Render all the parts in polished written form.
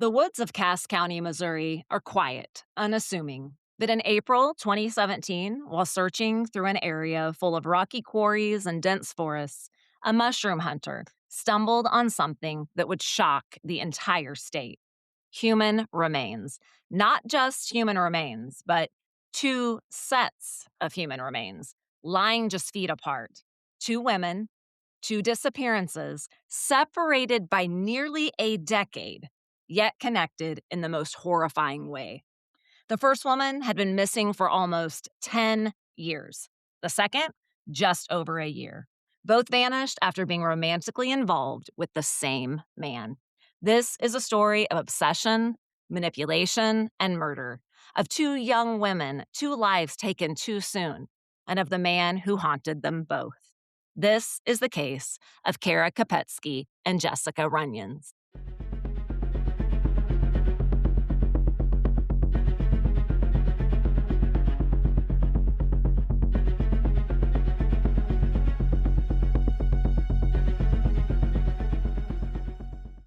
The woods of Cass County, Missouri are quiet, unassuming. But in April 2017, while searching through an area full of rocky quarries and dense forests, a mushroom hunter stumbled on something that would shock the entire state. Human remains. Not just human remains, but two sets of human remains lying just feet apart. Two women, two disappearances, separated by nearly a decade, yet connected in the most horrifying way. The first woman had been missing for almost 10 years. The second, just over a year. Both vanished after being romantically involved with the same man. This is a story of obsession, manipulation, and murder, of two young women, two lives taken too soon, and of the man who haunted them both. This is the case of Kara Kopetsky and Jessica Runions.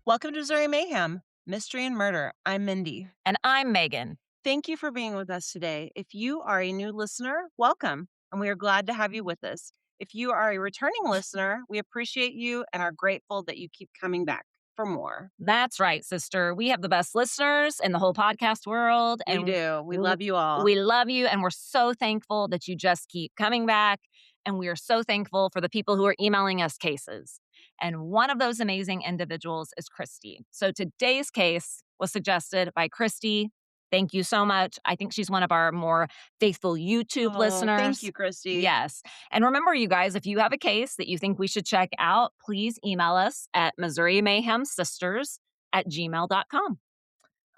Welcome to Missouri Mayhem, Mystery and Murder. I'm Mindy. And I'm Megan. Thank you for being with us today. If you are a new listener, welcome, and we are glad to have you with us. If you are a returning listener, we appreciate you and are grateful that you keep coming back for more. That's right, sister. We have the best listeners in the whole podcast world. We do. We love you all. We love you, and we're so thankful that you just keep coming back. And we are so thankful for the people who are emailing us cases. And one of those amazing individuals is Christy. So today's case was suggested by Christy. Thank you so much. I think she's one of our more faithful YouTube listeners. Thank you, Christy. Yes. And remember, you guys, if you have a case that you think we should check out, please email us at MissouriMayhemSisters@gmail.com.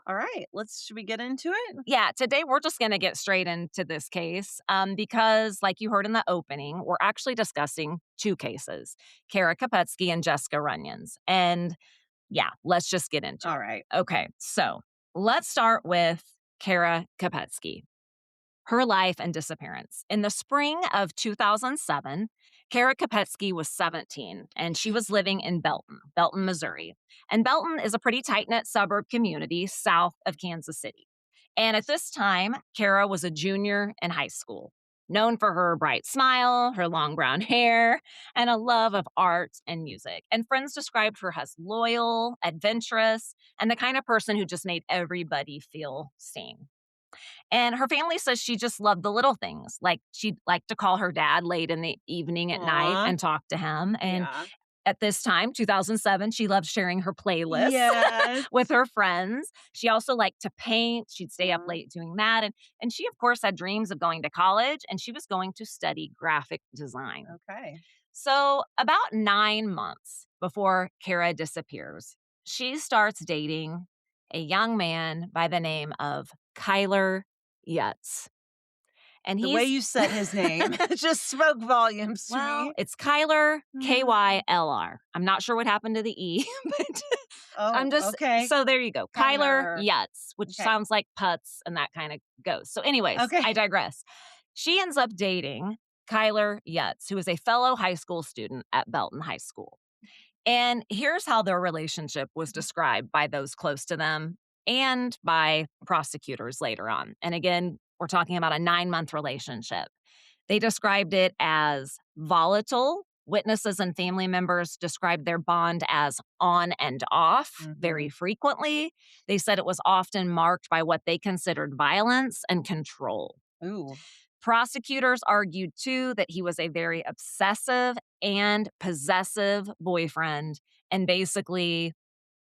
All right. Should we get into it? Yeah, today we're just going to get straight into this case because, like you heard in the opening, we're actually discussing two cases, Kara Kopetsky and Jessica Runions. And yeah, let's just get into it. All right. Okay, so let's start with Kara Kopetsky. Her life and disappearance. In the spring of 2007, Kara Kopetsky was 17, and she was living in Belton, Missouri. And Belton is a pretty tight-knit suburb community south of Kansas City. And at this time, Kara was a junior in high school, known for her bright smile, her long brown hair, and a love of art and music. And friends described her as loyal, adventurous, and the kind of person who just made everybody feel seen. And her family says she just loved the little things. Like she'd like to call her dad late in the evening at night and talk to him. And at this time, 2007, she loved sharing her playlist with her friends. She also liked to paint. She'd stay up late doing that. And she, of course, had dreams of going to college, and she was going to study graphic design. Okay. So about 9 months before Kara disappears, she starts dating a young man by the name of Kylr Yutz. And the way you said his name just spoke volumes to me. It's Kylr, Kylr. I'm not sure what happened to the E, but I'm just, okay. So there you go. Kylr Yutz, which sounds like putz and that kind of goes. So anyways, I digress. She ends up dating Kylr Yutz, who is a fellow high school student at Belton High School. And here's how their relationship was described by those close to them and by prosecutors later on. And again, we're talking about a 9-month relationship. They described it as volatile. Witnesses and family members described their bond as on and off very frequently. They said it was often marked by what they considered violence and control. Ooh. Prosecutors argued, too, that he was a very obsessive and possessive boyfriend and basically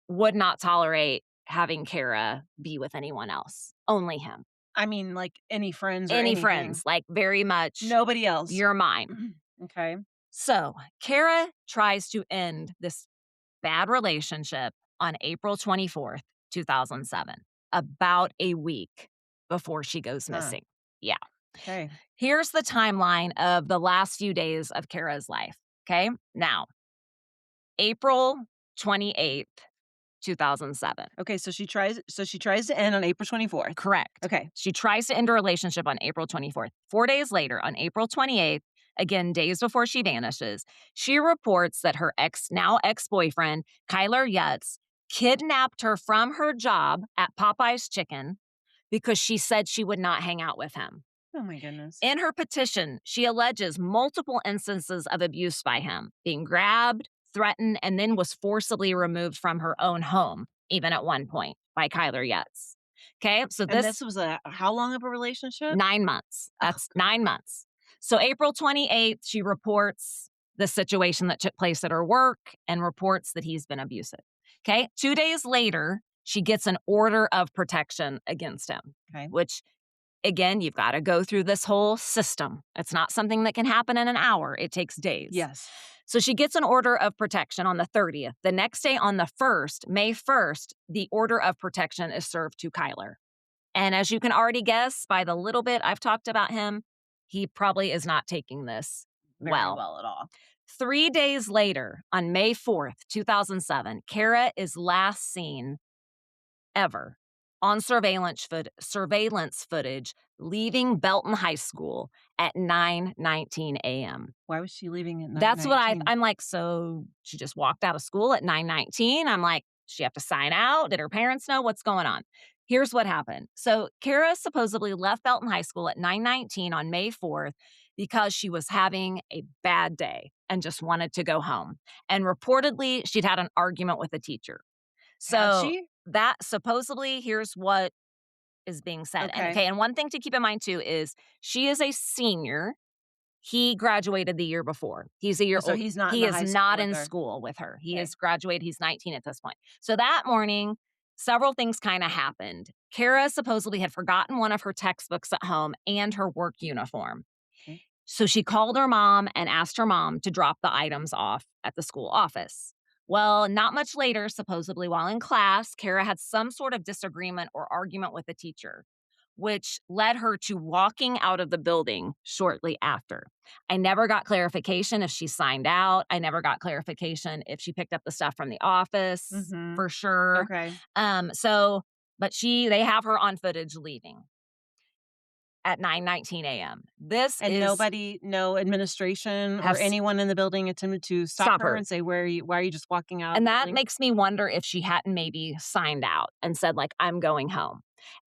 would not tolerate having Kara be with anyone else, only him. I mean, like any friends or Any anything. friends, like very much. Nobody else. You're mine. Okay. So Kara tries to end this bad relationship on April 24th, 2007, about a week before she goes missing. Yeah. Okay. Here's the timeline of the last few days of Kara's life. Okay. Now, April 28th, 2007. Okay, so she tries to end on April 24th. Correct. Okay. She tries to end a relationship on April 24th. 4 days later, on April 28th, again, days before she vanishes, she reports that her now ex-boyfriend, Kylr Yutz, kidnapped her from her job at Popeye's Chicken because she said she would not hang out with him. Oh, my goodness. In her petition, she alleges multiple instances of abuse by him, being grabbed, threatened, and then was forcibly removed from her own home, even at one point, by Kylr Yutz. Okay, so And this this was how long of a relationship? 9 months. Oh, That's 9 months. So April 28th, she reports the situation that took place at her work and reports that he's been abusive. Okay, 2 days later, she gets an order of protection against him, okay. which again, you've got to go through this whole system. It's not something that can happen in an hour. It takes days. Yes. So she gets an order of protection on the 30th. The next day on the 1st, May 1st, the order of protection is served to Kylr. And as you can already guess by the little bit I've talked about him, he probably is not taking this Very well at all. 3 days later, on May 4th, 2007, Kara is last seen ever on surveillance footage leaving Belton High School at 9:19 a.m. Why was she leaving at 9:19? That's what I'm like, so she just walked out of school at 9:19. I'm like, does she have to sign out? Did her parents know? What's going on? Here's what happened. So Kara supposedly left Belton High School at 9:19 on May 4th because she was having a bad day and just wanted to go home. And reportedly, she'd had an argument with a teacher. Had So she? that supposedly, here's what is being said. Okay. And one thing to keep in mind too is she is a senior. He graduated the year before. He's a year So old. he's not in He the is high school not with in her. school with her. He Okay. has graduated. He's 19 at this point. So that morning, several things kind of happened. Kara supposedly had forgotten one of her textbooks at home and her work uniform. Okay. So she called her mom and asked her mom to drop the items off at the school office. Well, not much later, supposedly while in class, Kara had some sort of disagreement or argument with the teacher, which led her to walking out of the building shortly after. I never got clarification if she signed out. I never got clarification if she picked up the stuff from the office for sure. Okay. But they have her on footage leaving at 9:19 a.m. And nobody, no administration or Has- anyone in the building attempted to stop her and say, why are you just walking out? And of the that building? makes me wonder if she hadn't maybe signed out and said, like, I'm going home.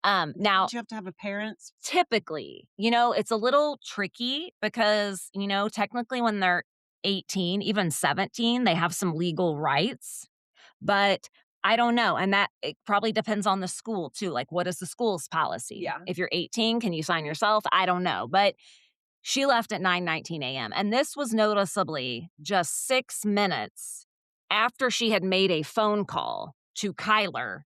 Now, Did you have to have a parents? typically, it's a little tricky because, technically when they're 18, even 17, they have some legal rights. But I don't know. And that it probably depends on the school too. Like, what is the school's policy? Yeah. If you're 18, can you sign yourself? I don't know. But she left at 9:19 a.m. And this was noticeably just 6 minutes after she had made a phone call to Kylr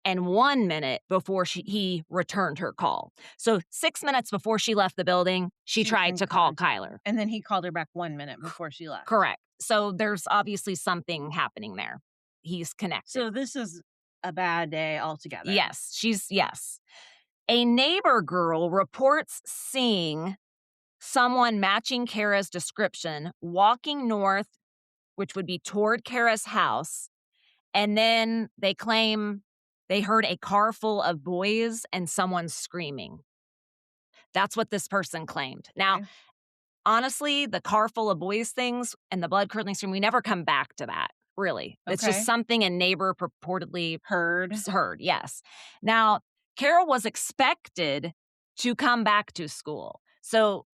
and 1 minute before he returned her call. So 6 minutes before she left the building, she She's tried in to call contact. Kylr. And then he called her back 1 minute before she left. Correct. So there's obviously something happening there. He's connected. So this is a bad day altogether. Yes. A neighbor girl reports seeing someone matching Kara's description walking north, which would be toward Kara's house. And then they claim they heard a car full of boys and someone screaming. That's what this person claimed. Now, Okay. honestly, the car full of boys things and the blood curdling scream, we never come back to that, really. It's Okay. just something a neighbor purportedly Heard. yes. Now, Carol was expected to come back to school. So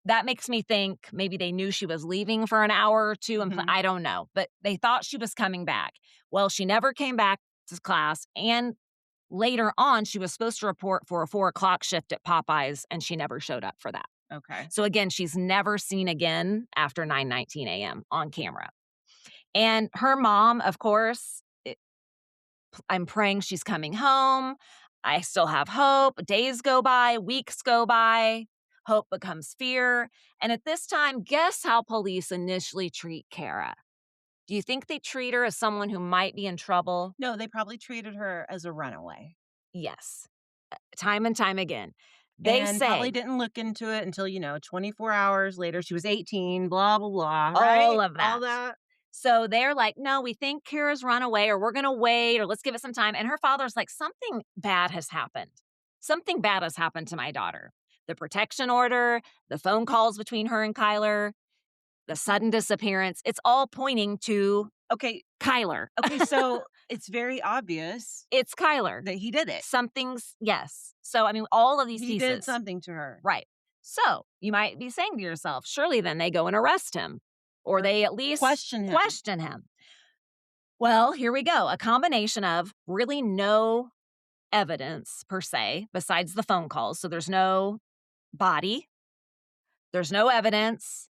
that makes me think maybe they knew she was leaving for an hour or two. And I don't know. But they thought she was coming back. Well, she never came back to class. And later on, she was supposed to report for a 4:00 shift at Popeyes, and she never showed up for that. Okay. So again, she's never seen again after 9:19 a.m. on camera. And her mom, of course, I'm praying she's coming home. I still have hope. Days go by, weeks go by. Hope becomes fear. And at this time, guess how police initially treat Kara? Do you think they treat her as someone who might be in trouble? No, they probably treated her as a runaway. Yes. Time and time again. And probably didn't look into it until, 24 hours later. She was 18, blah, blah, blah. Right? All of that. All that. So they're like, no, we think Kara's run away, or we're going to wait, or let's give it some time. And her father's like, something bad has happened. Something bad has happened to my daughter. The protection order, the phone calls between her and Kylr, the sudden disappearance, it's all pointing to Okay. Kylr. Okay, so it's very obvious It's Kylr. that he did it. Something's, yes. So, I mean, all of these He did pieces. something to her. Right. So, you might be saying to yourself, surely then they go and arrest him, or they at least Question him. question him. Well, here we go. A combination of really no evidence per se, besides the phone calls. So there's no body, there's no evidence,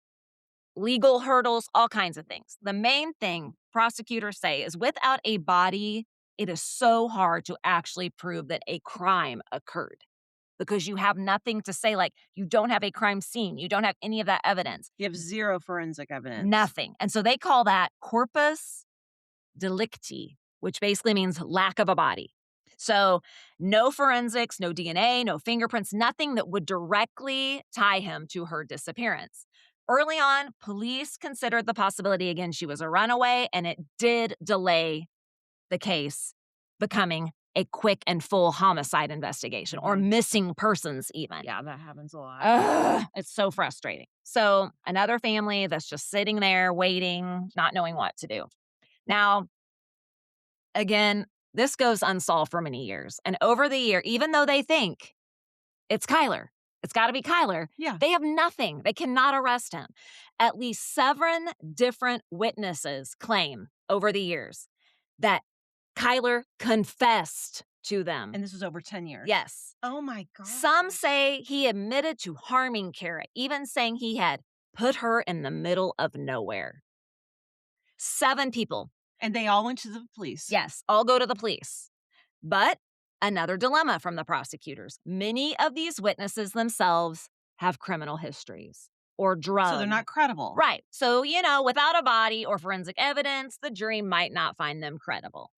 legal hurdles, all kinds of things. The main thing prosecutors say is without a body, it is so hard to actually prove that a crime occurred because you have nothing to say. Like, you don't have a crime scene, you don't have any of that evidence. You have zero forensic evidence. Nothing. And so they call that corpus delicti, which basically means lack of a body. So no forensics, no DNA, no fingerprints, nothing that would directly tie him to her disappearance. Early on, police considered the possibility, again, she was a runaway, and it did delay the case becoming a quick and full homicide investigation or missing persons even. Yeah, that happens a lot. It's so frustrating. So another family that's just sitting there waiting, not knowing what to do. Now, again, this goes unsolved for many years. And over the year, even though they think it's Kylr, it's got to be Kylr, they have nothing. They cannot arrest him. At least 7 different witnesses claim over the years that Kylr confessed to them. And this was over 10 years? Yes. Oh my God. Some say he admitted to harming Kara, even saying he had put her in the middle of nowhere. 7 people. And they all went to the police? Yes, all go to the police. But another dilemma from the prosecutors. Many of these witnesses themselves have criminal histories or drugs. So they're not credible. Right. So, without a body or forensic evidence, the jury might not find them credible.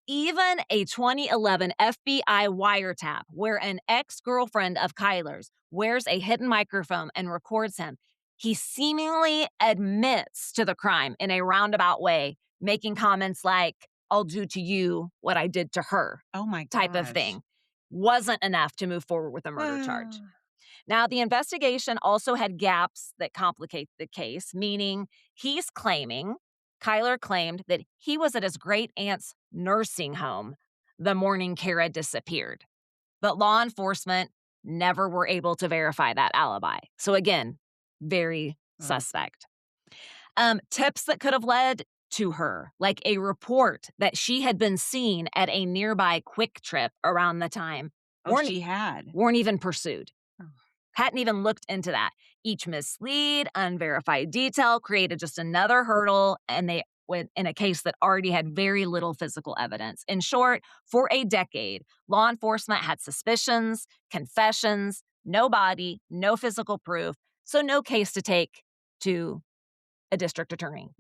Even a 2011 FBI wiretap where an ex-girlfriend of Kylr's wears a hidden microphone and records him, he seemingly admits to the crime in a roundabout way, making comments like, "I'll do to you what I did to her," Oh my type of thing. Wasn't enough to move forward with a murder charge. Now, the investigation also had gaps that complicate the case, meaning Kylr claimed that he was at his great-aunt's nursing home the morning Kara disappeared. But law enforcement never were able to verify that alibi. So again, very suspect. Tips that could have led to her, like a report that she had been seen at a nearby Quick Trip around the time, weren't even pursued. Hadn't even looked into that. Each mislead, unverified detail created just another hurdle, and they went in a case that already had very little physical evidence. In short, for a decade, law enforcement had suspicions, confessions, no body, no physical proof, so no case to take to a district attorney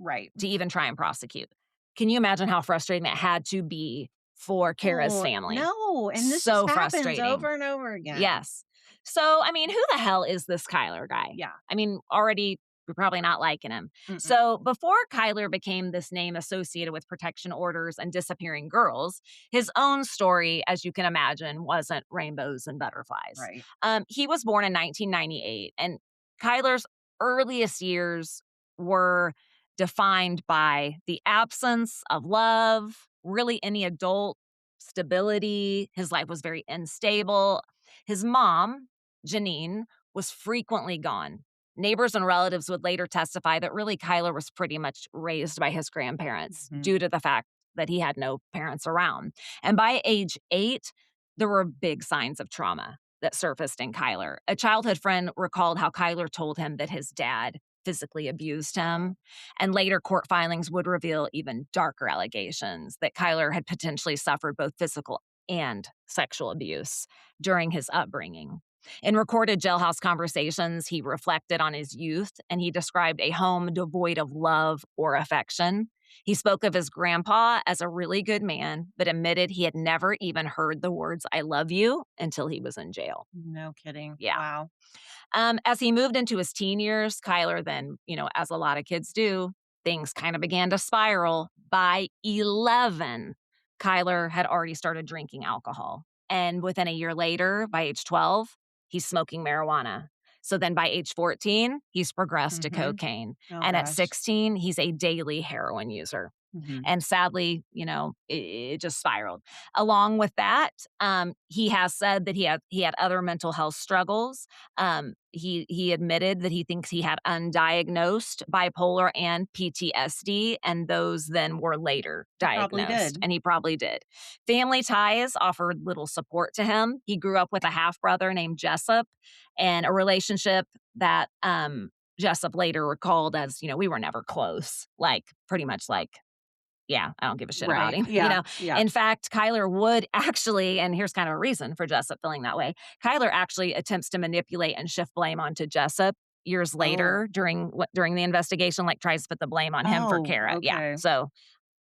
to even try and prosecute. Can you imagine how frustrating that had to be for Kara's family? No, and this so happens frustrating over and over again. Yes. So, I mean, who the hell is this Kylr guy? Yeah. I mean, already we're probably not liking him. So before Kylr became this name associated with protection orders and disappearing girls, his own story, as you can imagine, wasn't rainbows and butterflies. He was born in 1998, and Kylr's earliest years were defined by the absence of love, really any adult stability. His life was very unstable. His mom, Janine, was frequently gone. Neighbors and relatives would later testify that really Kylr was pretty much raised by his grandparents due to the fact that he had no parents around. And by age 8, there were big signs of trauma that surfaced in Kylr. A childhood friend recalled how Kylr told him that his dad physically abused him. And later court filings would reveal even darker allegations that Kylr had potentially suffered both physical and sexual abuse during his upbringing. In recorded jailhouse conversations, he reflected on his youth, and he described a home devoid of love or affection. He spoke of his grandpa as a really good man, but admitted he had never even heard the words, "I love you," until he was in jail. No kidding. Yeah. Wow. As he moved into his teen years, Kylr then, as a lot of kids do, things kind of began to spiral. By 11, Kylr had already started drinking alcohol. And within a year later, by age 12, he's smoking marijuana. So then by age 14, he's progressed to cocaine. And at 16, he's a daily heroin user. Mhm. And sadly, it just spiraled. Along with that, he has said that he had other mental health struggles. He admitted that he thinks he had undiagnosed bipolar and PTSD, and those then were later He probably diagnosed, did. and he probably did. Family ties offered little support to him. He grew up with a half brother named Jessup, and a relationship that Jessup later recalled as, we were never close, like pretty much like, yeah, I don't give a shit about Right. him. Yeah. Yeah. In fact, Kylr would actually, and here's kind of a reason for Jessup feeling that way. Kylr actually attempts to manipulate and shift blame onto Jessup years Oh. later during the investigation, like tries to put the blame on him for Oh, Kara. Yeah. okay. So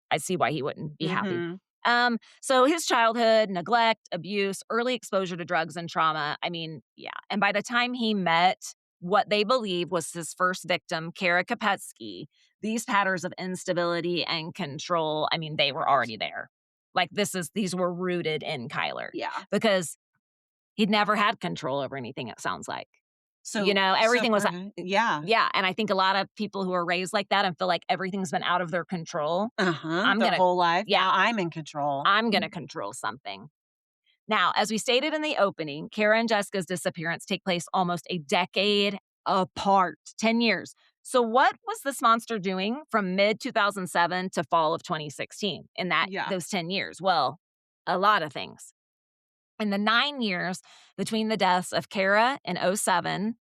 I see why he wouldn't be happy. Mhm. So his childhood, neglect, abuse, early exposure to drugs and trauma. I mean, yeah. And by the time he met what they believe was his first victim, Kara Kopetsky, these patterns of instability and control, I mean, they were already there. Like these were rooted in Kylr Yeah. because he'd never had control over anything, it sounds like. So Everything was for him yeah. yeah, and I think a lot of people who are raised like that and feel like everything's been out of their control, Uh-huh. I'm Their gonna whole life. yeah, Now I'm in control. I'm gonna control something. Now, as we stated in the opening, Kara and Jessica's disappearance take place almost a decade apart, 10 years. So what was this monster doing from mid 2007 to fall of 2016 in Yeah. those 10 years? Well, a lot of things. In the 9 years between the deaths of Kara in '07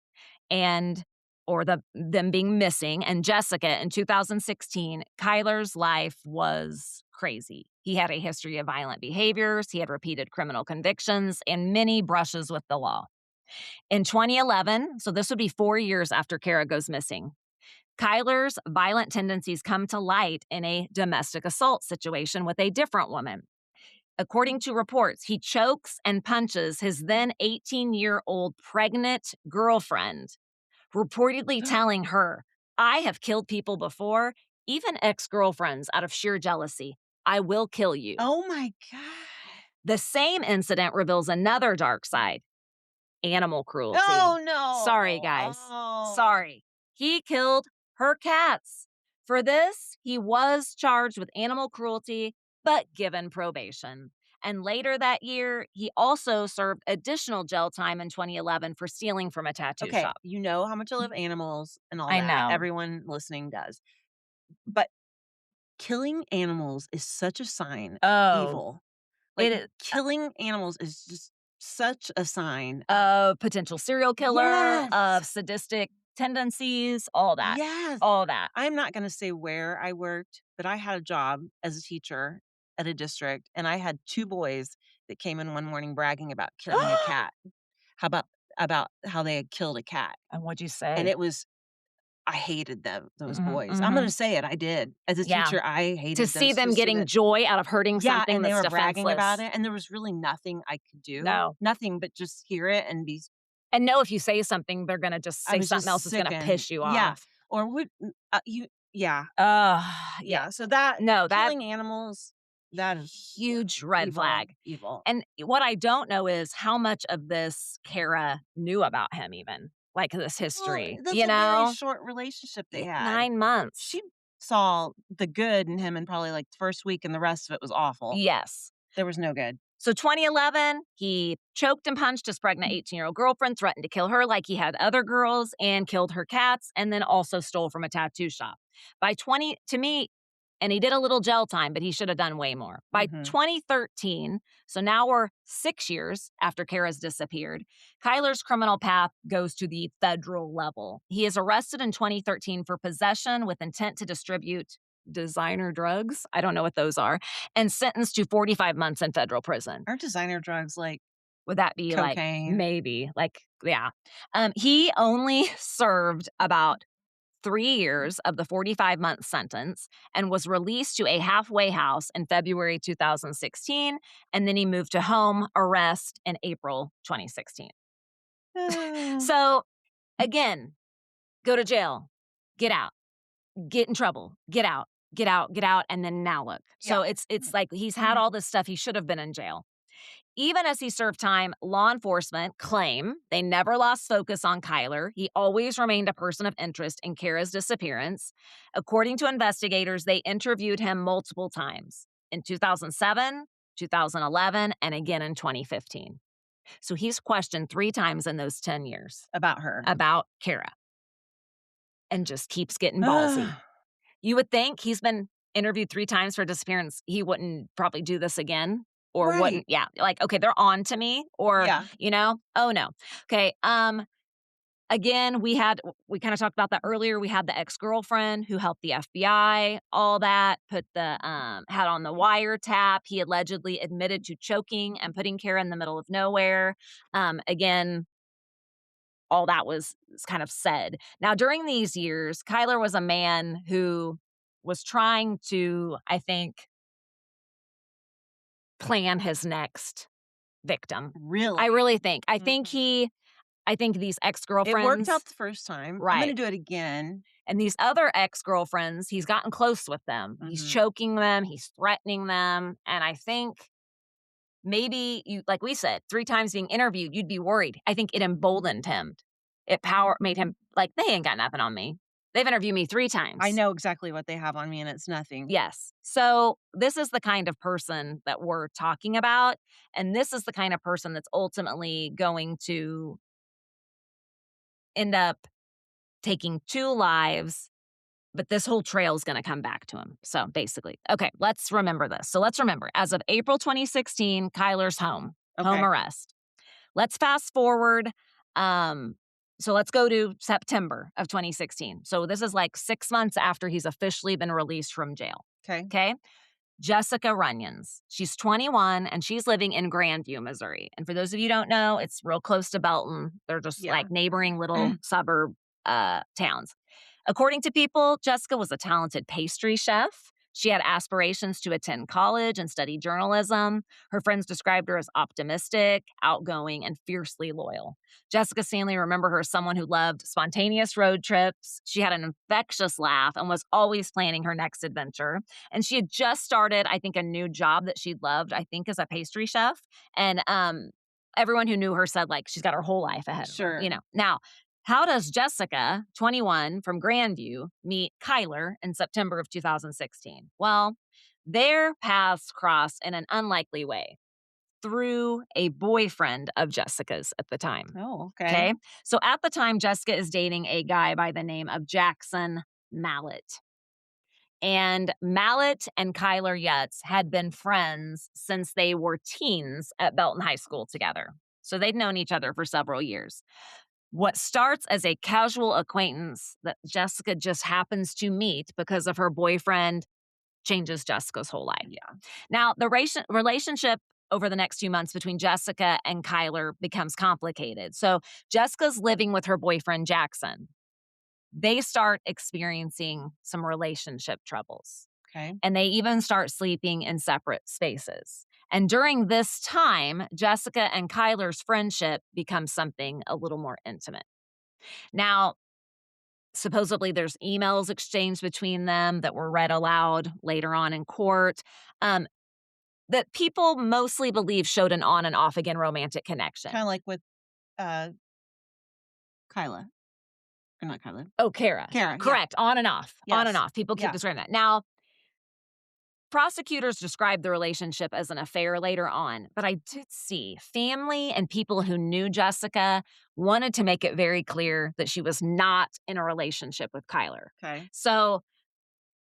and or them being missing and Jessica in 2016, Kylr's life was crazy. He had a history of violent behaviors, he had repeated criminal convictions, and many brushes with the law. In 2011, so this would be 4 years after Kara goes missing, Kylr's violent tendencies come to light in a domestic assault situation with a different woman. According to reports, he chokes and punches his then 18-year-old pregnant girlfriend, reportedly telling her, "I have killed people before, even ex-girlfriends, out of sheer jealousy. I will kill you." Oh my god. The same incident reveals another dark side: animal cruelty. Oh, Sorry, no. guys. Oh. Sorry. He killed her cats. For this, he was charged with animal cruelty, but given probation. And later that year, he also served additional jail time in 2011 for stealing from a tattoo Okay, shop. you know how much I love animals and all I that. know. Everyone listening does. But killing animals is such a sign of Oh, evil. it Like, is killing animals is just such a sign. a potential serial killer, Yes. of sadistic tendencies, all that. Yes. All that. I'm not gonna say where I worked, but I had a job as a teacher at a district, and I had 2 boys that came in one morning bragging about killing a cat. How about how they had killed a cat, And what'd you and say? it was I hated them those Mhm, boys. I'm gonna mhm. say it, I did. As a Yeah. teacher, I To hated see those them just to getting the joy out of hurting yeah, something and they that's were bragging about defenseless. it, and there was really nothing I could do. No. Nothing but just hear it and be And know if you say something, they're gonna just I say was something else just that's gonna sickened. piss you Yeah, off. or would you yeah, Ugh, yeah. yeah, so that No, that killing animals, that is yeah, huge red evil, flag. evil. And what I don't know is how much of this Kara knew about him even, like this Well, history, that's a very short relationship they had. 9 months. She saw the good in him in probably, like, the first week, and the rest of it was awful. Yes. There was no good. So 2011, he choked and punched his pregnant 18-year-old girlfriend, threatened to kill her like he had other girls, and killed her cats, and then also stole from a tattoo shop. By 20 to me, and he did a little jail time, but he should have done way more. By Mhm. 2013, so now we're 6 years after Kara's disappeared, Kylr's criminal path goes to the federal level. He is arrested in 2013 for possession with intent to distribute designer drugs. I don't know what those are, and sentenced to 45 months in federal prison. Aren't designer drugs like Would that be like cocaine? maybe like yeah? He only served about 3 years of the 45-month sentence and was released to a halfway house in February 2016, and then he moved to home arrest in April 2016. Uh, So again, go to jail, get out, get in trouble, get out, get out, get out, and then now look. yeah. So it's like he's had all this stuff. He should have been in jail. even as he served time, law enforcement claim they never lost focus on Kylr. He always remained a person of interest in Kara's disappearance. According to investigators, they interviewed him multiple times in 2007, 2011, and again in 2015. So he's questioned 3 times in those 10 years About her. about Kara and just keeps getting ballsy. You would think he's been interviewed 3 times for disappearance. He wouldn't probably do this again or Right. wouldn't. Yeah. Like, okay, they're on to me or, Yeah. oh no. Okay. Again, we kind of talked about that earlier. We had the ex-girlfriend who helped the FBI, all that, put had on the wiretap. He allegedly admitted to choking and putting Kara in the middle of nowhere. Again, all that was kind of said. Now, during these years, Kylr was a man who was trying to, I think, plan his next victim. Really? I really think. I think Mhm. these It ex-girlfriends. worked out the first time. I'm Right. gonna do it again. And these other ex-girlfriends, he's gotten close with them. He's Mhm. choking them, he's threatening them, and I think maybe you like we said, 3 times being interviewed, you'd be worried. I think it emboldened him. It made him like, "They ain't got nothing on me. They've interviewed me 3 times." I know exactly what they have on me, and it's nothing. Yes. So, this is the kind of person that we're talking about, and this is the kind of person that's ultimately going to end up taking 2 lives, but this whole trail is gonna come back to him. So, basically okay, let's remember this. So, let's remember, as of April 2016, Kylr's home Okay. arrest. Let's fast forward, so let's go to September of 2016. So, this is, like, 6 months after he's officially been released from jail, Okay. okay? Jessica Runions. She's 21, and she's living in Grandview, Missouri, and for those of you who don't know, it's real close to Belton. They're just, Yeah. like, neighboring little suburb, towns. According to people, Jessica was a talented pastry chef. She had aspirations to attend college and study journalism. Her friends described her as optimistic, outgoing, and fiercely loyal. Jessica's family remember her as someone who loved spontaneous road trips. She had an infectious laugh and was always planning her next adventure. And she had just started, I think, a new job that she loved, I think, as a pastry chef. And everyone who knew her said, like, she's got her whole life ahead of her, Sure. Now, how does Jessica, 21, from Grandview, meet Kylr in September of 2016? Well, their paths cross in an unlikely way through a boyfriend of Jessica's at the time. Oh, okay. Okay. So at the time, Jessica is dating a guy by the name of Jackson Mallett. And Mallett and Kylr Yutz had been friends since they were teens at Belton High School together. So they'd known each other for several years. What starts as a casual acquaintance that Jessica just happens to meet because of her boyfriend changes Jessica's whole life. Yeah. Now, the relationship over the next few months between Jessica and Kylr becomes complicated. So, Jessica's living with her boyfriend, Jackson. They start experiencing some relationship troubles, Okay. and they even start sleeping in separate spaces. And during this time, Jessica and Kylr's friendship becomes something a little more intimate. Now, supposedly there's emails exchanged between them that were read aloud later on in court, that people mostly believe showed an on and off again romantic connection. Kinda like with, uh, Kyla. Or not Kyla. Oh, Kara. Kara, yeah. Correct. On and off. On and Yes. off. People keep Yeah. describing that. Now, prosecutors described the relationship as an affair later on, but I did see family and people who knew Jessica wanted to make it very clear that she was not in a relationship with Kylr. Okay. So,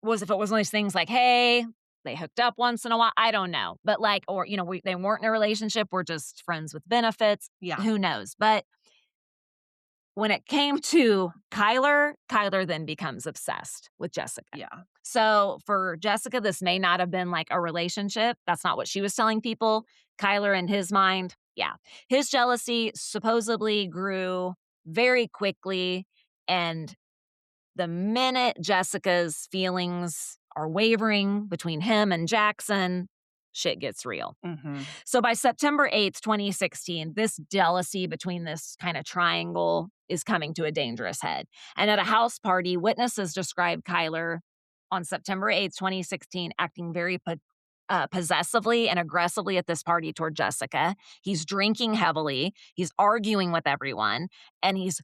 if it was one of these things like, hey, they hooked up once in a while, I don't know. But like, or, they weren't in a relationship, we're just friends with benefits. Yeah. Who knows? But when it came to Kylr then becomes obsessed with Jessica. Yeah. So for Jessica, this may not have been like a relationship. That's not what she was telling people. Kylr, in his mind, yeah. His jealousy supposedly grew very quickly. And the minute Jessica's feelings are wavering between him and Jackson, shit gets real. Mhm. So by September 8th, 2016, this jealousy between this kind of triangle is coming to a dangerous head. And at a house party, witnesses described Kylr on September 8th, 2016, acting very possessively and aggressively at this party toward Jessica. He's drinking heavily. He's arguing with everyone, and he's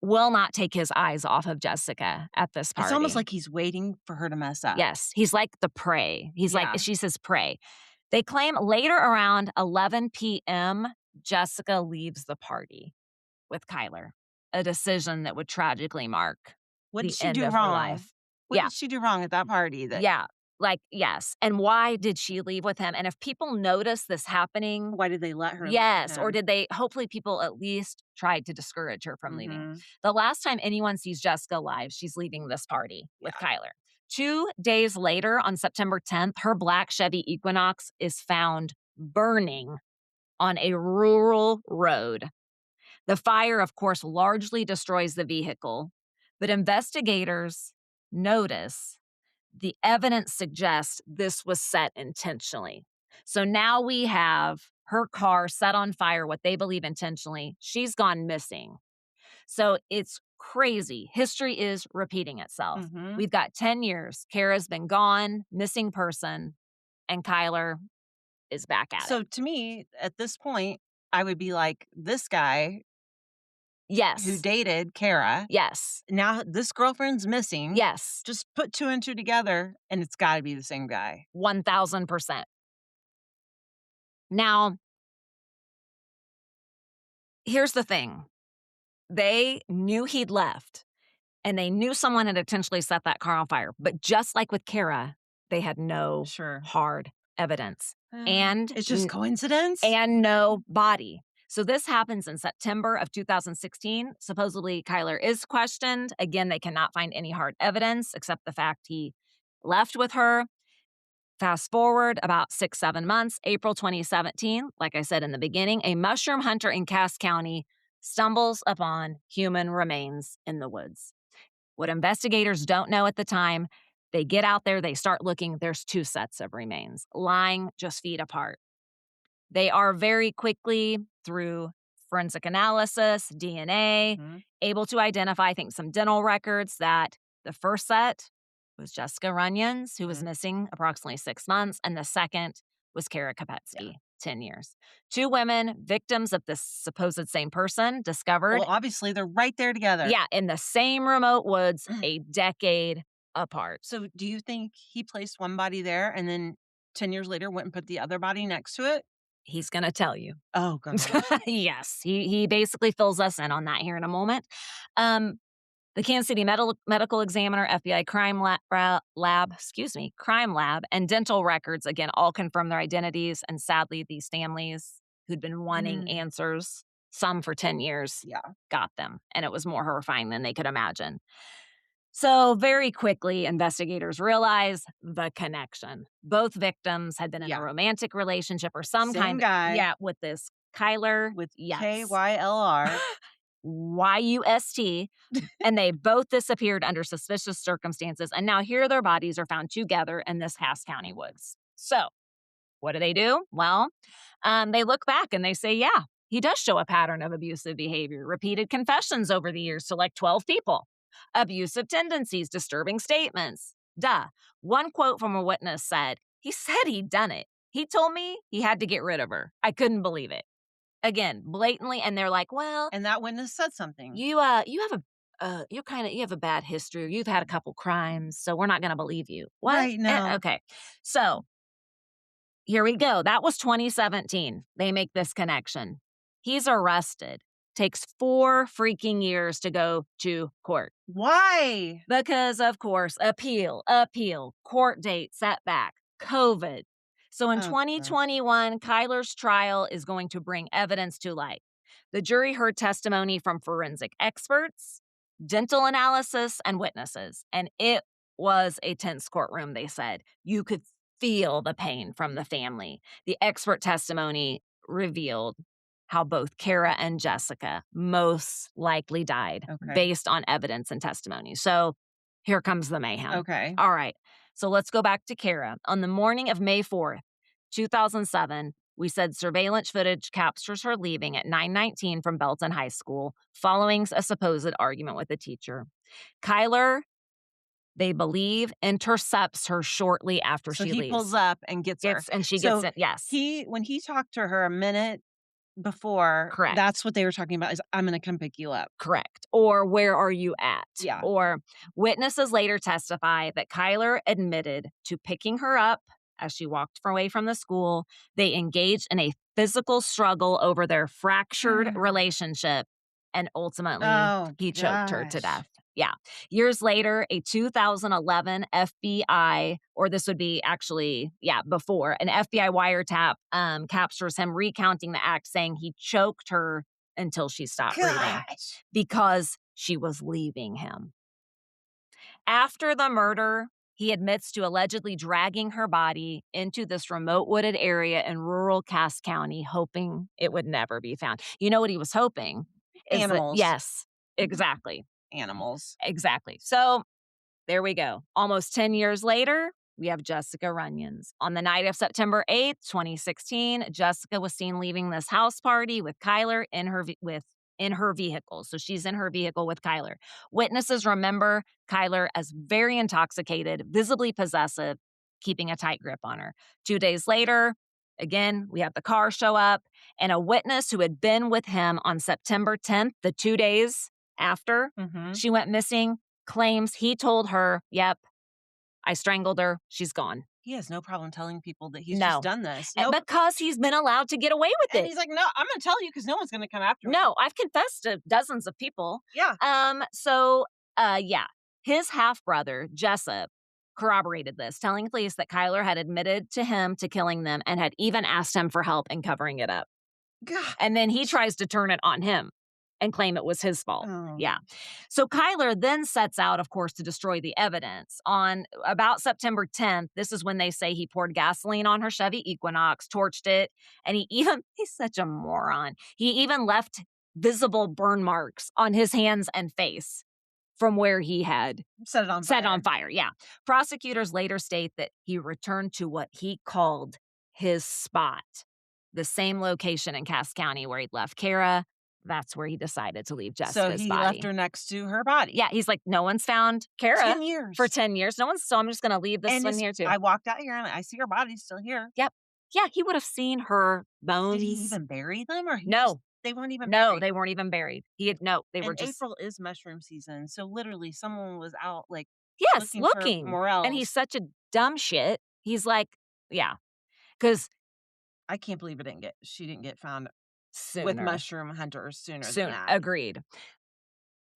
will not take his eyes off of Jessica at this It's almost party. like he's waiting for her to mess up. Yes, he's like the prey. He's like, Yeah. she says prey. They claim later around 11 p.m., Jessica leaves the party with Kylr, a decision that would tragically mark What the did she end do of her wrong? life. What Yeah, did she do wrong at that party that yeah, like, yes. And why did she leave with him? And if people notice this happening, why did they let her leave yes, or him? did they hopefully people at least tried to discourage her from leaving. Mhm. The last time anyone sees Jessica live, she's leaving this party with Kylr. 2 days later, on September 10th, her black Chevy Equinox is found burning on a rural road. The fire, of course, largely destroys the vehicle, but investigators notice the evidence suggests this was set intentionally. So now we have her car set on fire, what they believe intentionally. She's gone missing. So it's crazy. History is repeating itself. Mhm. We've got 10 years. Kara's been gone, missing person, and Kylr is back at it. So to me, at this point, I would be like, this guy who Yes. dated Kara, Yes. now this girlfriend's missing. Yes. Just put 2 and 2 together, and it's gotta be the same guy. 1000%. Now, here's the thing. They knew he'd left. And they knew someone had intentionally set that car on fire. But just like with Kara, they had no Sure. hard evidence and It's just coincidence? and no body. So this happens in September of 2016. Supposedly, Kylr is questioned. Again, they cannot find any hard evidence except the fact he left with her. Fast forward about 6-7 months, April 2017, like I said in the beginning, a mushroom hunter in Cass County stumbles upon human remains in the woods. What investigators don't know at the time, they get out there, they start looking, there's 2 sets of remains lying just feet apart. They are very quickly, through forensic analysis, DNA, Mhm. able to identify, I think, some dental records that the first set was Jessica Runyons, who was Mhm. missing approximately 6 months, and the second was Kara Kopetsky, 10 years. 2 women, victims of this supposed same person, discovered, Well, obviously, they're right there together. yeah, in the same remote woods a decade apart. So do you think he placed one body there and then 10 years later went and put the other body next to it? He's gonna tell you. Oh, gosh. Yes, he basically fills us in on that here in a moment. The Kansas City medical examiner, FBI crime lab, and dental records again all confirm their identities. And sadly, these families who'd been wanting Mm. answers, some for 10 years, Yeah. got them, and it was more horrifying than they could imagine. So very quickly, investigators realize the connection. Both victims had been in Yeah. a romantic relationship or some Same kind, guy. yeah, with this Kylr, With yes. KYLR. YUST, and they both disappeared under suspicious circumstances. And now here their bodies are found together in this Cass County woods. So what do? Well, they look back and they say, yeah, he does show a pattern of abusive behavior, repeated confessions over the years to like 12 people, abusive tendencies, disturbing statements. Duh. One quote from a witness said, he said he'd done it. He told me he had to get rid of her. I couldn't believe it. Again, blatantly, and they're like, well, And that witness said something. you have you have a bad history. You've had a couple crimes, so we're not going to believe you. What? Right, no. Okay. So here we go. That was 2017. They make this connection. He's arrested. Takes 4 freaking years to go to court. Why? Because, of course, appeal, court date setback, COVID. So in Oh, gosh. 2021, Kylr's trial is going to bring evidence to light. The jury heard testimony from forensic experts, dental analysis, and witnesses. And it was a tense courtroom, they said. You could feel the pain from the family. The expert testimony revealed how both Kara and Jessica most likely died Okay. based on evidence and testimony. So here comes the mayhem. Okay. All right. So let's go back to Kara. On the morning of May 4th, 2007, we said surveillance footage captures her leaving at 9:19 from Belton High School following a supposed argument with a teacher. Kylr they believe, intercepts her shortly after So she he leaves. pulls up and gets her. And she gets So it. Yes, when he talked to her a minute before, correct. that's what they were talking about is, "I'm gonna come pick you up." Correct. Or where are you at? Yeah. Or witnesses later testify that Kylr admitted to picking her up as she walked away from the school. They engaged in a physical struggle over their fractured relationship, and ultimately Oh he choked her to gosh. death. Yeah. Years later, a 2011 FBI, or this would be actually, yeah, before, an FBI wiretap captures him recounting the act, saying he choked her until she stopped breathing Gosh. because she was leaving him. After the murder, he admits to allegedly dragging her body into this remote wooded area in rural Cass County, hoping it would never be found. You know what he was hoping is that, Animals. yes, exactly, Animals. exactly. So there we go. Almost 10 years later, we have Jessica Runions. On the night of September 8th, 2016, Jessica was seen leaving this house party with Kylr in her vehicle. So she's in her vehicle with Kylr. Witnesses remember Kylr as very intoxicated, visibly possessive, keeping a tight grip on her. 2 days later, again, we have the car show up, and a witness who had been with him on September 10th, the 2 days after Mhm. she went missing, claims he told her, "Yep, I strangled her. She's gone." He has no problem telling people that he's just No. done this. Nope. Because he's been allowed to get away with And it. he's like, "No, I'm gonna tell you because no one's gonna come after me." No, I've confessed to dozens of people. Yeah. Yeah. His half-brother, Jessup, corroborated this, telling police that Kylr had admitted to him to killing them and had even asked him for help in covering it up. God. And then he tries to turn it on him and claim it was his fault. Oh. Yeah. So Kylr then sets out, of course, to destroy the evidence. On about September 10th, this is when they say he poured gasoline on her Chevy Equinox, torched it, and he's such a moron. He even left visible burn marks on his hands and face from where he had Set it on set fire. on fire. Yeah. Prosecutors later state that he returned to what he called his spot, the same location in Cass County where he'd left Kara. That's where he decided to leave So Jessica's he body. left her next to her body. Yeah, he's like, no one's found Kara 10 years. for 10 years. So I'm just going to leave this And one here too. I walked out here and I see her body still here. Yep. Yeah, he would have seen her bones. Did he even bury them, or No. they weren't even No, buried? they weren't even buried. No, they were And just, April is mushroom season, so literally someone was out, like, yes, looking for looking. And he's morels. such a dumb shit. He's like, yeah, because I can't believe she didn't get found with sooner. mushroom hunters sooner than Sooner. that. Agreed.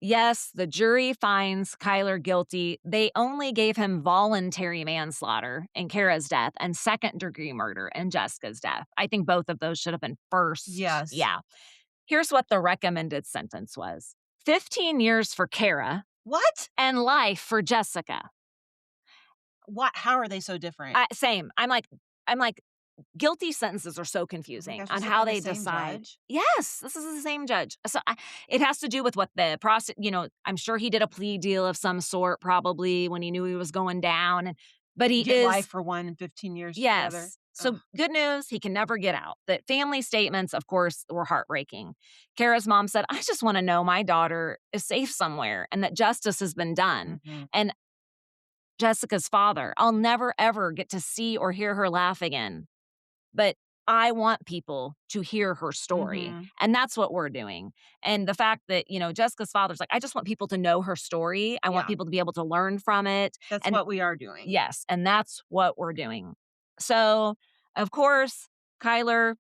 Yes, the jury finds Kylr guilty. They only gave him voluntary manslaughter in Kara's death and second-degree murder in Jessica's death. I think both of those should have been first. Yes. Yeah. Here's what the recommended sentence was: 15 years for Kara What? and life for Jessica. What? How are they so different? Same. I'm like, guilty sentences are so confusing gosh, on is it how by the they same decide. judge? Yes, this is the same judge. So it has to do with what the I'm sure he did a plea deal of some sort probably when he knew he was going down. But he Get is, life for one and 15 years for the other. yes. So good news, he can never get out. The family statements, of course, were heartbreaking. Kara's mom said, "I just want to know my daughter is safe somewhere and that justice has been done." Mhm. And Jessica's father, "I'll never, ever get to see or hear her laugh again. But I want people to hear her story." Mhm. And that's what we're doing. And the fact that, Jessica's father's like, "I just want people to know her story. I want Yeah. people to be able to learn from it." That's And what we are doing. yes, and that's what we're doing. So, of course, Kylr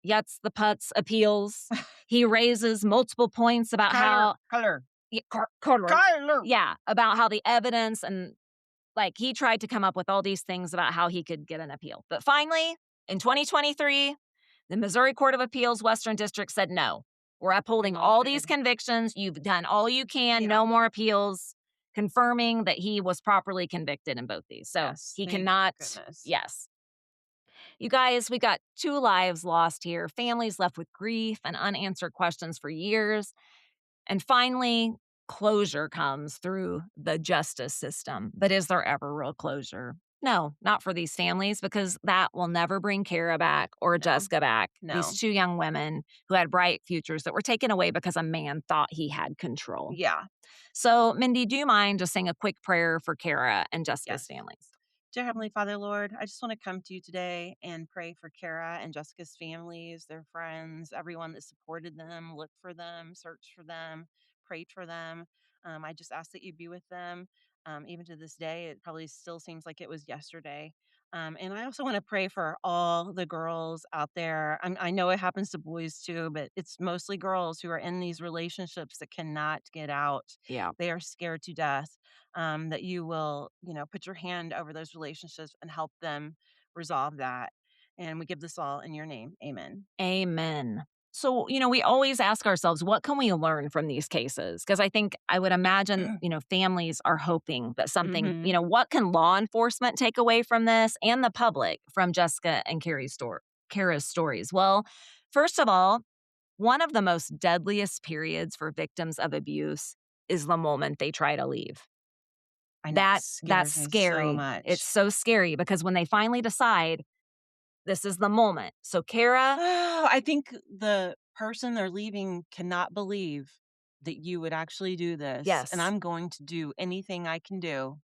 YutzChallenges appeals. He raises multiple points about how Color. yeah, Kylr. yeah, about how the evidence and like he tried to come up with all these things about how he could get an appeal. But finally, in 2023, the Missouri Court of Appeals Western District said no. We're upholding all these Good. convictions. You've done all you can, Yeah. no more appeals, confirming that he was properly convicted in both these. So Yes, he thank cannot, goodness. yes. You guys, we got 2 lives lost here, families left with grief and unanswered questions for years. And finally, closure comes through the justice system. But is there ever real closure? No, not for these families because that will never bring Kara back or No, Jessica back. These no. 2 young women who had bright futures that were taken away because a man thought he had control. Yeah. So, Mindy, do you mind just saying a quick prayer for Kara and Jessica's Yes. families? Dear Heavenly Father, Lord, I just want to come to you today and pray for Kara and Jessica's families, their friends, everyone that supported them, looked for them, searched for them, prayed for them. I just ask that you be with them. Even to this day, it probably still seems like it was yesterday. And I also want to pray for all the girls out there. I know it happens to boys too, but it's mostly girls who are in these relationships that cannot get out. Yeah. They are scared to death. That you will, put your hand over those relationships and help them resolve that. And we give this all in your name. Amen. Amen. So, we always ask ourselves, what can we learn from these cases? Because I would imagine, families are hoping that something, Hmm. what can law enforcement take away from this and the public from Jessica and Kara's stories? Well, first of all, one of the most deadliest periods for victims of abuse is the moment they try to leave. I know it That's scares me so scary. It's much. so scary because when they finally decide this is the moment. So Kara, I think the person they're leaving cannot believe that you would actually do this. And yes, I'm going to do anything I can do,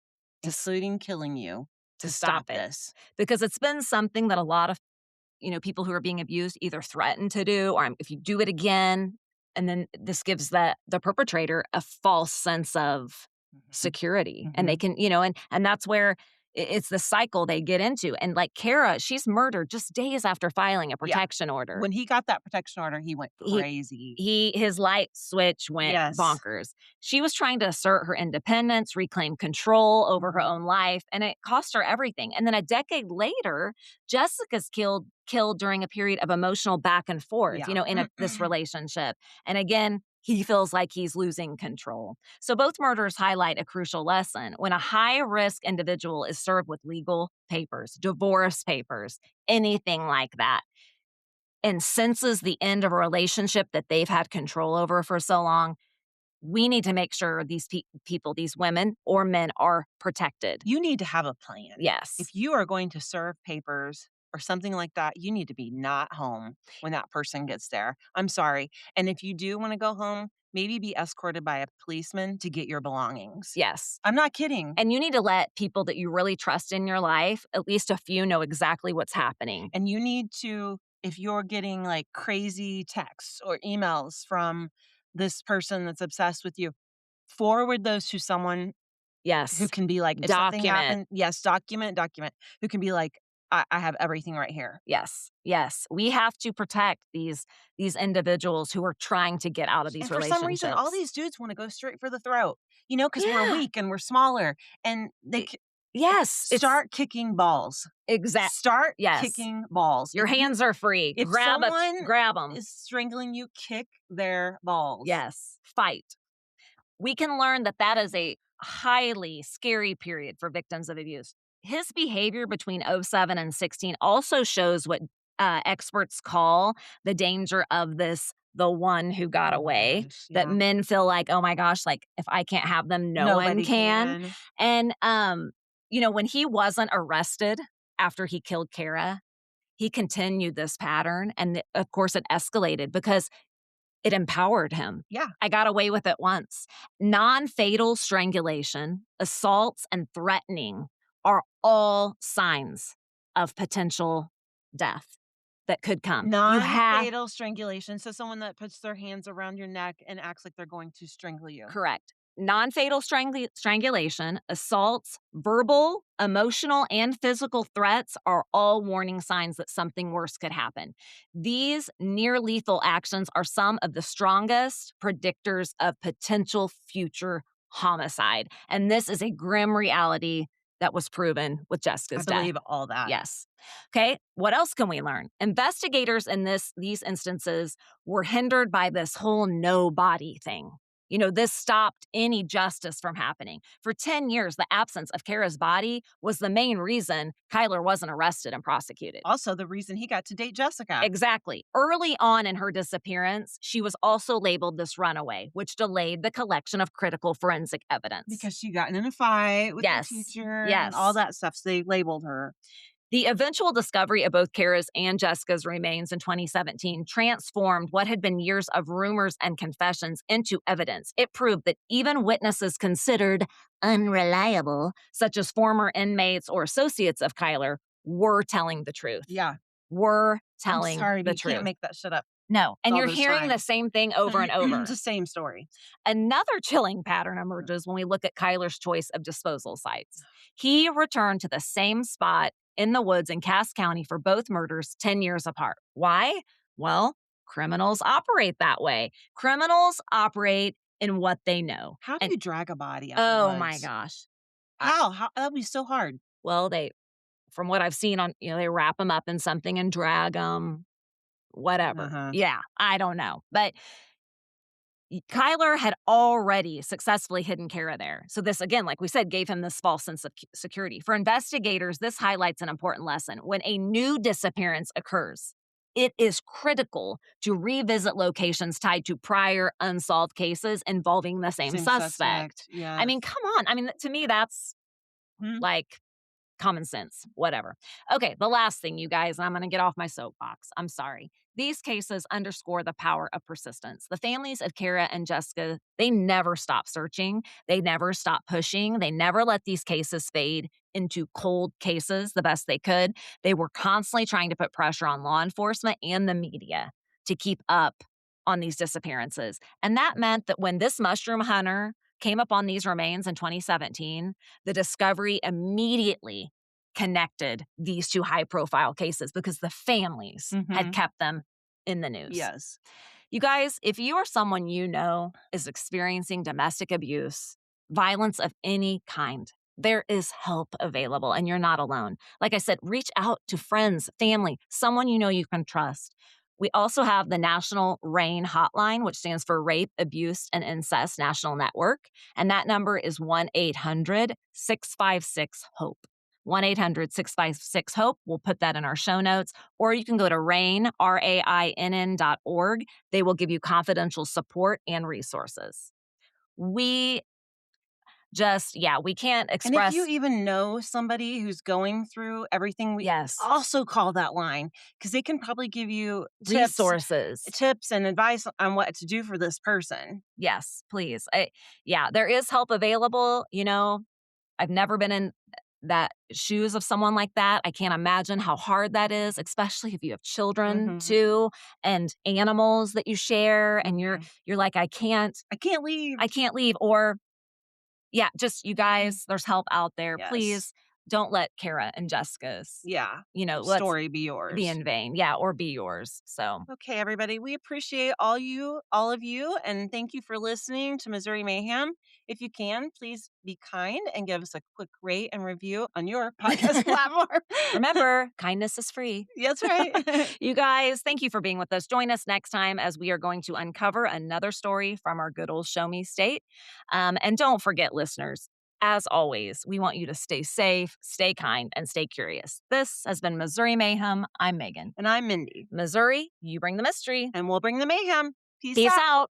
to s- including killing you, to to stop stop it this. because it's been something that a lot of people who are being abused either threaten to do or if you do it again, and then this gives the perpetrator a false sense of Hmm. security, and they Hmm. can, and that's where it's the cycle they get into. And like Kara, she's murdered just days after filing a Yeah. protection order. When he got that protection order, he went He crazy. his light switch went Yes. bonkers. She was trying to assert her independence, reclaim control over her Mhm. own life, and it cost her everything. And then a decade later, Jessica's killed during a period of emotional back and forth, Yeah. in this relationship. And again, he feels like he's losing control. So both murders highlight a crucial lesson. When a high-risk individual is served with legal papers, divorce papers, anything like that, and senses the end of a relationship that they've had control over for so long, we need to make sure these people, these women or men, are protected. You need to have a plan. Yes. If you are going to serve papers or something like that, you need to be not home when that person gets there. I'm sorry. And if you do want to go home, maybe be escorted by a policeman to get your belongings. Yes. I'm not kidding. And you need to let people that you really trust in your life, at least a few, know exactly what's happening. And you need to, if you're getting like crazy texts or emails from this person that's obsessed with you, forward those to someone who Yes. can be like, if something Document. happened, yes, document, who can be like, I have everything right here. Yes. Yes. We have to protect these individuals who are trying to get out of these And for some reason, all relationships. these dudes wanna go straight for the throat, because we're Yeah. weak and we're smaller, and Y- yes. It's start kicking balls. exact. Start Yes. kicking balls. Your hands are free. If someone Grab them. is strangling you, kick their balls. Yes. Fight. We can learn that that is a highly scary period for victims of abuse. His behavior between '07 and 16 also shows what experts call the danger of the one who got Oh my away, gosh, that yeah. men feel like, oh my gosh, like if I can't have them, no one Nobody can. can. And, when he wasn't arrested after he killed Kara, he continued this pattern. And of course, it escalated because it empowered him. Yeah. I got away with it once. Non-fatal strangulation, assaults, and threatening are all signs of potential death that could come. You have Non-fatal strangulation, so someone that puts their hands around your neck and acts like they're going to strangle you. correct. Non-fatal strangulation, assaults, verbal, emotional, and physical threats are all warning signs that something worse could happen. These near lethal actions are some of the strongest predictors of potential future homicide. And this is a grim reality that was proven with I Jessica's death. believe all that. Yes. Okay. What else can we learn? Investigators in these instances were hindered by this whole no body thing. This stopped any justice from happening. For 10 years, the absence of Kara's body was the main reason Kylr wasn't arrested and prosecuted. Also, the reason he got to date Jessica. Exactly. Early on in her disappearance, she was also labeled this runaway, which delayed the collection of critical forensic evidence. Because she got in a fight with the teacher and all that stuff, so they labeled her. The eventual discovery of both Kara's and Jessica's remains in 2017 transformed what had been years of rumors and confessions into evidence. It proved that even witnesses considered unreliable, such as former inmates or associates of Kylr, were telling the truth. Yeah. Were telling I'm sorry, the but truth. You can't make that shit up. No, and all you're those hearing the times. same thing over and over. It's the same story. Another chilling pattern emerges when we look at Kylr's choice of disposal sites. He returned to the same spot in the woods in Cass County for both murders 10 years apart. Why? Well, criminals operate that way. Criminals operate in what they know. How do you drag a body out Oh of the my woods? gosh. How? That'd be so hard. Well, from what I've seen on, they wrap them up in something and drag them, whatever. Yeah, I don't know. But Kylr had already successfully hidden Kara there. So this, again, like we said, gave him this false sense of security. For investigators, this highlights an important lesson. When a new disappearance occurs, it is critical to revisit locations tied to prior unsolved cases involving the same suspect. Yeah. I mean, come on. I mean, to me, that's like common sense, whatever. Okay, the last thing, you guys, and I'm going to get off my soapbox. I'm sorry. These cases underscore the power of persistence. The families of Kara and Jessica, they never stopped searching. They never stopped pushing. They never let these cases fade into cold cases the best they could. They were constantly trying to put pressure on law enforcement and the media to keep up on these disappearances. And that meant that when this mushroom hunter came upon these remains in 2017, the discovery immediately connected these two high-profile cases because the families had kept them in the news. Yes. You guys, if you or someone you know is experiencing domestic abuse, violence of any kind, there is help available and you're not alone. Like I said, reach out to friends, family, someone you know you can trust. We also have the National RAIN hotline, which stands for Rape, Abuse, and Incest National Network. And that number is 1-800-656-HOPE. 1-800-656-HOPE. We'll put that in our show notes. Or you can go to RAIN, RAINN.org. They will give you confidential support and resources. We can't express. And if you even know somebody who's going through everything, we Yes. also call that line because they can probably give you resources, tips and advice on what to do for this person. Yes, please. There is help available. I've never been in that shoes of someone like that. I can't imagine how hard that is, especially if you have children too and animals that you share and you're like, I can't leave. Or you guys, there's help out there. Yes. Please don't let Kara and Jessica's story be yours. Be in vain. Or be yours. So okay, everybody, we appreciate all of you, and thank you for listening to Missouri Mayhem. If you can, please be kind and give us a quick rate and review on your podcast platform. Remember, kindness is free. That's right. You guys, thank you for being with us. Join us next time as we are going to uncover another story from our good old Show Me State. And don't forget, listeners, as always, we want you to stay safe, stay kind, and stay curious. This has been Missouri Mayhem. I'm Megan. And I'm Mindy. Missouri, you bring the mystery. And we'll bring the mayhem. Peace out.